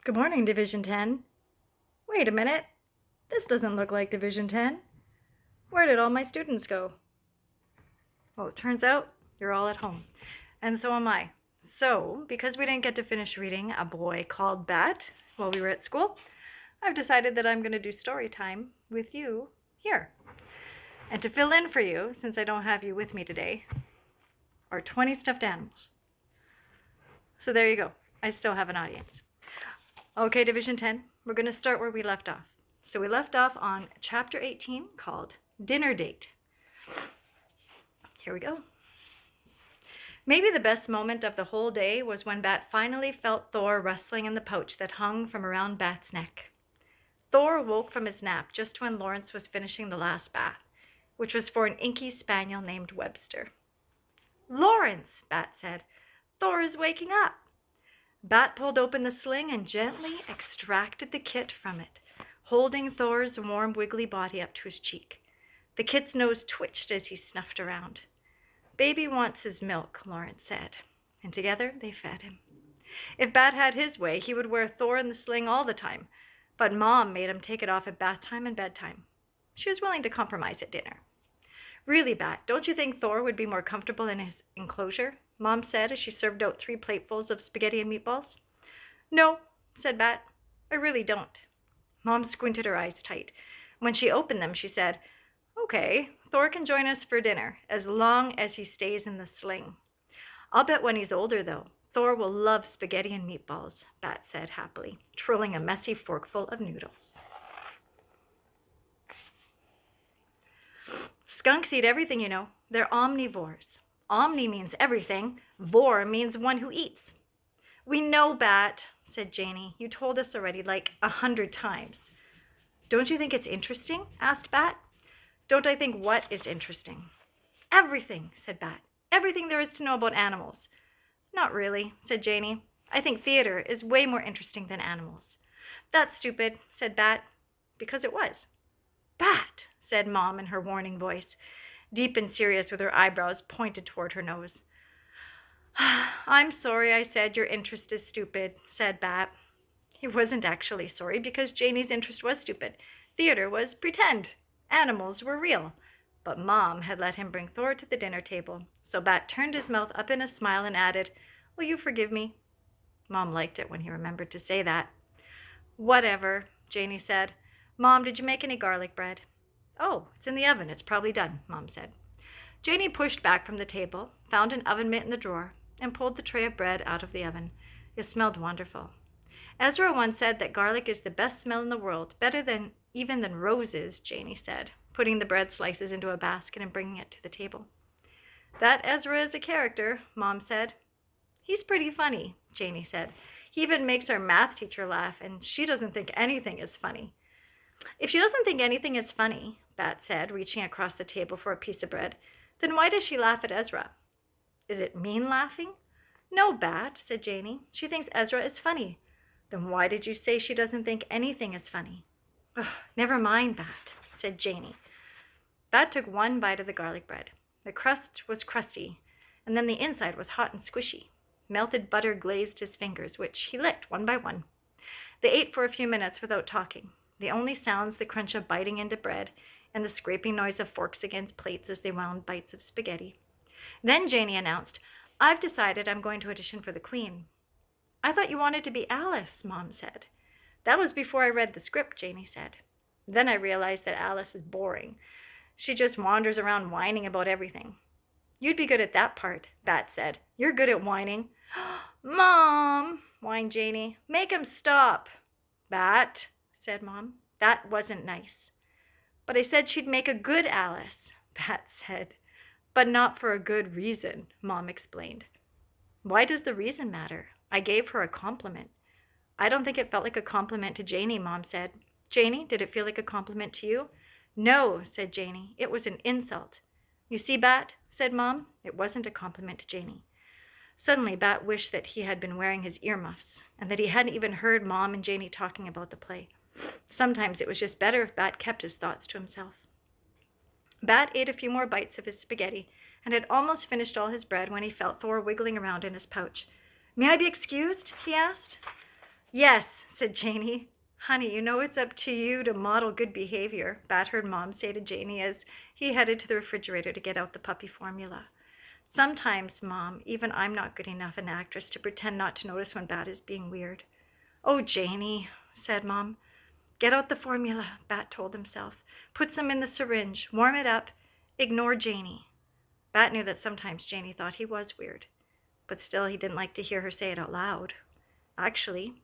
Good morning, Division 10. Wait a minute. This doesn't look like Division 10. Where did all my students go? Well, it turns out you're all at home. And so am I. So, because we didn't get to finish reading A Boy Called Bat while we were at school, I've decided that I'm going to do story time with you here. And to fill in for you, since I don't have you with me today, are 20 stuffed animals. So there you go. I still have an audience. Okay, Division 10, we're going to start where we left off. So we left off on Chapter 18 called Dinner Date. Here we go. Maybe the best moment of the whole day was when Bat finally felt Thor rustling in the pouch that hung from around Bat's neck. Thor awoke from his nap just when Lawrence was finishing the last bath, which was for an inky spaniel named Webster. "Lawrence," Bat said, "Thor is waking up." Bat pulled open the sling and gently extracted the kit from it, holding Thor's warm, wiggly body up to his cheek. The kit's nose twitched as he snuffed around. "Baby wants his milk," Lawrence said, and together they fed him. If Bat had his way, he would wear Thor in the sling all the time, but Mom made him take it off at bath time and bedtime. She was willing to compromise at dinner. "Really, Bat, don't you think Thor would be more comfortable in his enclosure?" Mom said as she served out 3 platefuls of spaghetti and meatballs. "No," said Bat, "I really don't." Mom squinted her eyes tight. When she opened them, she said, "Okay, Thor can join us for dinner, as long as he stays in the sling. I'll bet when he's older, though, Thor will love spaghetti and meatballs," Bat said happily, twirling a messy forkful of noodles. "Skunks eat everything, you know. They're omnivores. Omni means everything. Vor means one who eats." "We know, Bat," said Janie. "You told us already like 100 times." "Don't you think it's interesting?" asked Bat. "Don't I think what is interesting?" "Everything," said Bat. "Everything there is to know about animals." "Not really," said Janie. "I think theater is way more interesting than animals." "That's stupid," said Bat. Because it was. "Bat," said Mom in her warning voice, deep and serious with her eyebrows pointed toward her nose. "I'm sorry I said your interest is stupid," said Bat. He wasn't actually sorry because Janie's interest was stupid. Theater was pretend. Animals were real. But Mom had let him bring Thor to the dinner table, so Bat turned his mouth up in a smile and added, "Will you forgive me?" Mom liked it when he remembered to say that. "Whatever," Janie said. "Mom, did you make any garlic bread?" "Oh, it's in the oven. It's probably done," Mom said. Janie pushed back from the table, found an oven mitt in the drawer, and pulled the tray of bread out of the oven. It smelled wonderful. "Ezra once said that garlic is the best smell in the world, better than even than roses," Janie said, putting the bread slices into a basket and bringing it to the table. "That Ezra is a character," Mom said. "He's pretty funny," Janie said. "He even makes our math teacher laugh, and she doesn't think anything is funny." "If she doesn't think anything is funny," Bat said, reaching across the table for a piece of bread, "then why does she laugh at Ezra?" "Is it mean laughing?" "No, Bat," said Janie. "She thinks Ezra is funny." "Then why did you say she doesn't think anything is funny?" "Ugh, never mind, Bat," said Janie. Bat took one bite of the garlic bread. The crust was crusty, and then the inside was hot and squishy. Melted butter glazed his fingers, which he licked one by one. They ate for a few minutes without talking. The only sounds the crunch of biting into bread and the scraping noise of forks against plates as they wound bites of spaghetti. Then Janie announced, "I've decided I'm going to audition for the Queen." "I thought you wanted to be Alice," Mom said. "That was before I read the script," Janie said. "Then I realized that Alice is boring. She just wanders around whining about everything." "You'd be good at that part," Bat said. "You're good at whining." "Mom," whined Janie, "make him stop." "Bat," said Mom, "that wasn't nice." "But I said she'd make a good Alice," Bat said. "But not for a good reason," Mom explained. "Why does the reason matter? I gave her a compliment." "I don't think it felt like a compliment to Janie," Mom said. "Janie, did it feel like a compliment to you?" "No," said Janie. "It was an insult." "You see, Bat," said Mom, "it wasn't a compliment to Janie." Suddenly, Bat wished that he had been wearing his earmuffs and that he hadn't even heard Mom and Janie talking about the play. Sometimes it was just better if Bat kept his thoughts to himself. Bat ate a few more bites of his spaghetti and had almost finished all his bread when he felt Thor wiggling around in his pouch. "May I be excused?" he asked. "Yes," said Janie. Honey, you know it's up to you to model good behavior, Bat heard Mom say to Janie as he headed to the refrigerator to get out the puppy formula. Sometimes, Mom, even I'm not good enough an actress to pretend not to notice when Bat is being weird. Oh, Janie, said Mom. Get out the formula, Bat told himself. Put some in the syringe, warm it up, ignore Janie. Bat knew that sometimes Janie thought he was weird, but still he didn't like to hear her say it out loud. Actually,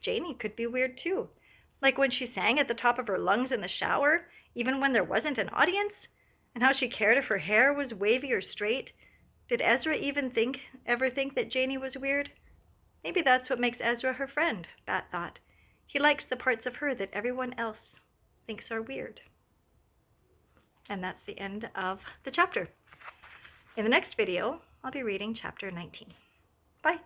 Janie could be weird too, like when she sang at the top of her lungs in the shower, even when there wasn't an audience, and how she cared if her hair was wavy or straight. Did Ezra even ever think that Janie was weird? Maybe that's what makes Ezra her friend, Bat thought. He likes the parts of her that everyone else thinks are weird. And that's the end of the chapter. In the next video, I'll be reading chapter 19. Bye.